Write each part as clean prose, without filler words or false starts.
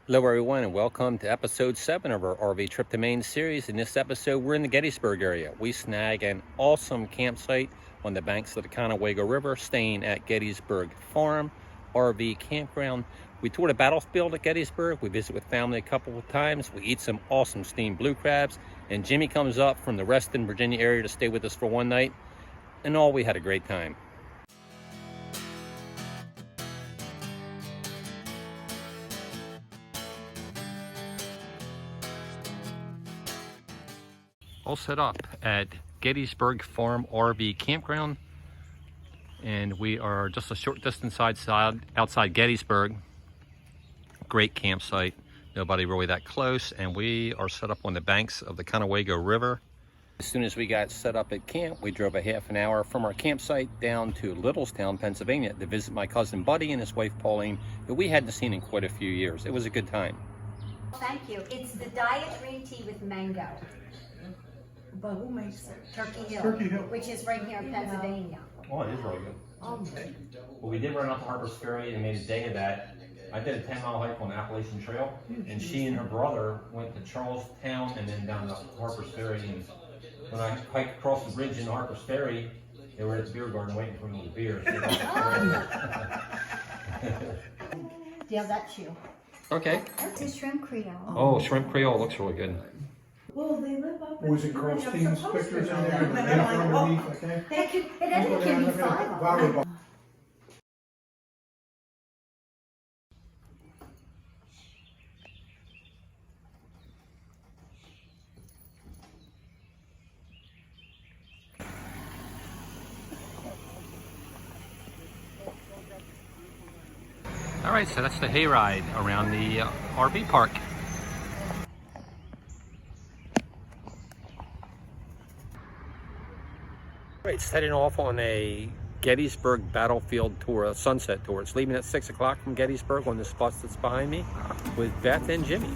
Hello everyone, and welcome to episode 7 of our RV Trip to Maine series. In this episode, we're in the Gettysburg area. We snag an awesome campsite on the banks of the Conewago River, staying at Gettysburg Farm RV Campground. We tour the battlefield at Gettysburg. We visit with family a couple of times. We eat some awesome steamed blue crabs. And Jimmy comes up from the Reston, Virginia area to stay with us for one night. And all, we had a great time. All set up at Gettysburg Farm RV Campground, and we are just a short distance outside Gettysburg. Great campsite, nobody really that close, and we are set up on the banks of the Conewago River. As soon as we got set up at camp, we drove a half an hour from our campsite down to Littlestown, Pennsylvania to visit my cousin Buddy and his wife Pauline, who we hadn't seen in quite a few years. It was a good time. Thank you. It's the diet green tea with mango. But who makes it? Turkey Hill, Turkey Hill. which is right here in Pennsylvania. Oh, it is really good. Oh, Well, we did run up to Harper's Ferry and made a day of that. I did a 10-mile hike on the Appalachian Trail, and she and her brother went to Charlestown and then down to Harper's Ferry. And when I hiked across the bridge in Harper's Ferry, they were at the beer garden waiting for me with beer. So Yeah, that's you. okay. That's a shrimp creole. Oh, shrimp creole looks really good. well, they live up. Was it Carl Stevens pictures in there? Underneath, I think. It only can be 5 of them. All right, so that's the hayride around the RV park. All right, setting off on a Gettysburg battlefield tour, a sunset tour. It's leaving at 6 o'clock from Gettysburg on this bus that's behind me with Beth and Jimmy.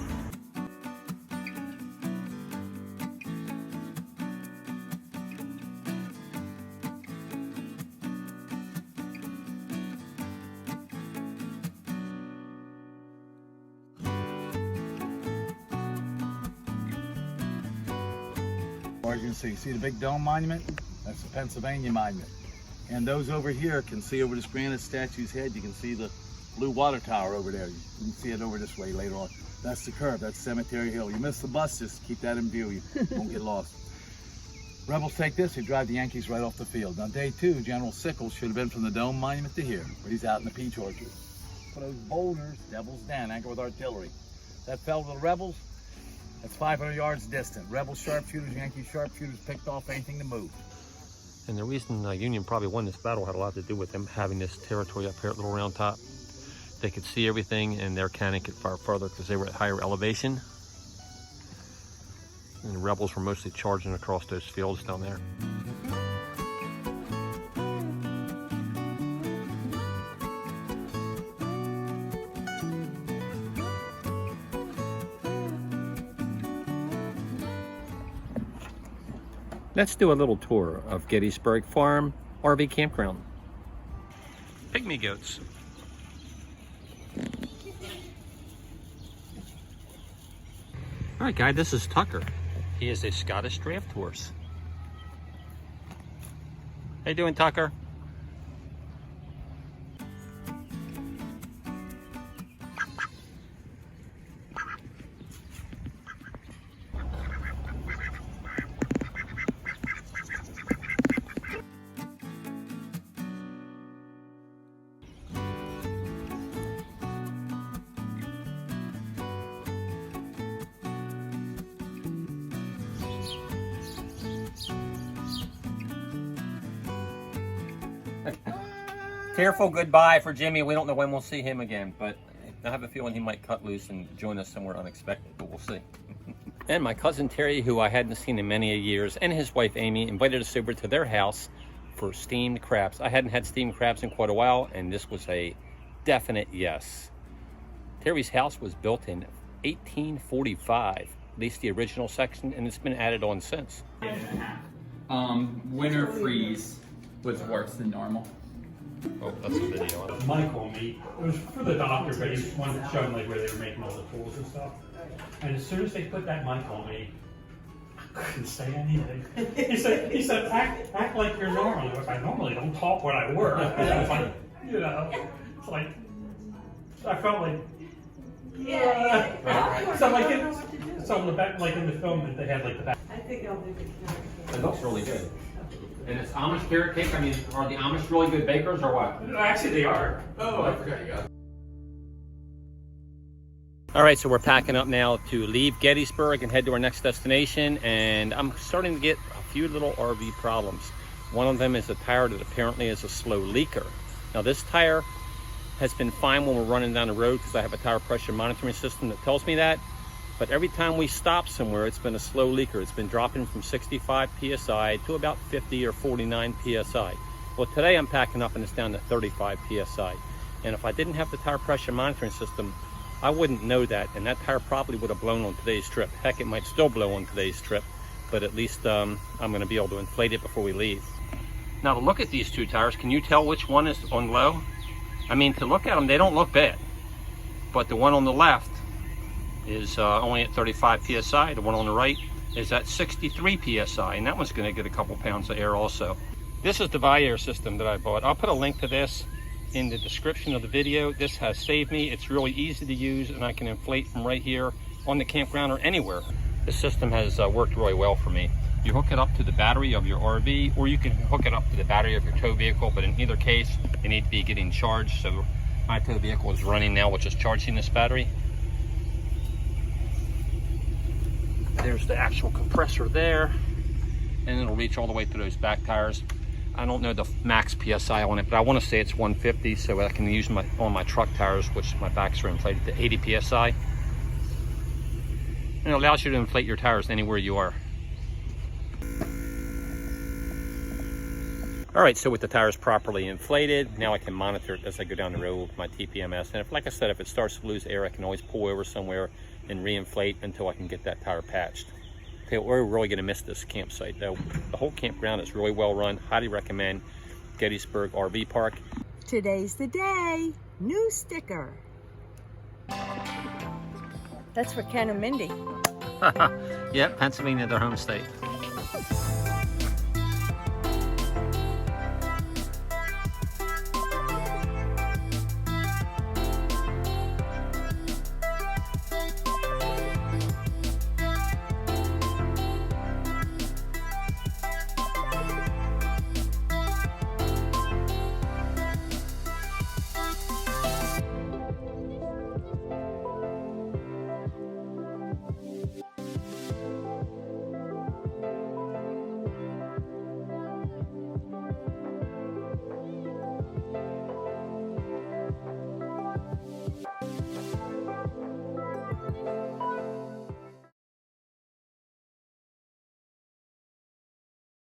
As you can see the big dome monument? That's the Pennsylvania monument. And those over here can see over this granite statue's head, you can see the blue water tower over there. You can see it over this way later on. That's the curve, that's Cemetery Hill. You miss the bus, just keep that in view, you won't get lost. Rebels take this, they drive the Yankees right off the field. On day 2, General Sickles should have been from the dome monument to here, but he's out in the peach orchard. For those boulders, Devil's Den, anchor with artillery. That fell to the rebels. That's 500 yards distant. Rebel sharpshooters, Yankee sharpshooters picked off anything to move. And the reason the Union probably won this battle had a lot to do with them having this territory up here at Little Round Top. They could see everything, and their cannon could fire further because they were at higher elevation. And the rebels were mostly charging across those fields down there. Let's do a little tour of Gettysburg Farm RV Campground. Pygmy goats. All right, guy, this is Tucker. He is a Scottish draft horse. How you doing, Tucker? Careful goodbye for Jimmy. We don't know when we'll see him again, but I have a feeling he might cut loose and join us somewhere unexpected, but we'll see. And my cousin Terry, who I hadn't seen in many years, and his wife Amy invited us over to their house for steamed crabs. I hadn't had steamed crabs in quite a while, and this was a definite yes. Terry's house was built in 1845, at least the original section, and it's been added on since. Winter freeze was worse than normal. Oh, that's a video. Mike on me. It was for the doctor, but he wanted to show him like where they were making all the tools and stuff. And as soon as they put that mic on me, I couldn't say anything. He said, act like you're normal. I was like, I normally don't talk when I work. I was like, you know, it's like, I felt like, so like, so in the back, like in the film that they had like the back. I think I'll do it. It looks really good. And it's Amish carrot cake. I mean, are the Amish really good bakers or what? Actually, they are. Oh, I forgot you got. All right, so we're packing up now to leave Gettysburg and head to our next destination. And I'm starting to get a few little RV problems. One of them is a tire that apparently is a slow leaker. Now, this tire has been fine when we're running down the road because I have a tire pressure monitoring system that tells me that. But every time we stop somewhere, it's been a slow leaker. It's been dropping from 65 PSI to about 50 or 49 PSI. Well, today I'm packing up and it's down to 35 PSI. And if I didn't have the tire pressure monitoring system, I wouldn't know that. And that tire probably would have blown on today's trip. Heck, it might still blow on today's trip, but at least I'm gonna be able to inflate it before we leave. Now to look at these two tires, can you tell which one is on low? I mean, to look at them, they don't look bad. But the one on the left is only at 35 PSI. The one on the right is at 63 PSI, and that one's gonna get a couple pounds of air also. This is the Viair system that I bought. I'll put a link to this in the description of the video. This has saved me. It's really easy to use, and I can inflate from right here on the campground or anywhere. This system has worked really well for me. You hook it up to the battery of your RV, or you can hook it up to the battery of your tow vehicle, but in either case, you need to be getting charged. So my tow vehicle is running now, which is charging this battery. There's the actual compressor there, and it'll reach all the way to those back tires. I don't know the max PSI on it, but I want to say it's 150, so I can use on my truck tires, which my backs are inflated to 80 PSI. And it allows you to inflate your tires anywhere you are. All right, so with the tires properly inflated, now I can monitor it as I go down the road with my TPMS. And if, like I said, if it starts to lose air, I can always pull over somewhere and reinflate until I can get that tire patched. Okay, we're really gonna miss this campsite though. The whole campground is really well run. Highly recommend Gettysburg RV Park. Today's the day. New sticker. That's for Ken and Mindy. Yeah, Pennsylvania, their home state.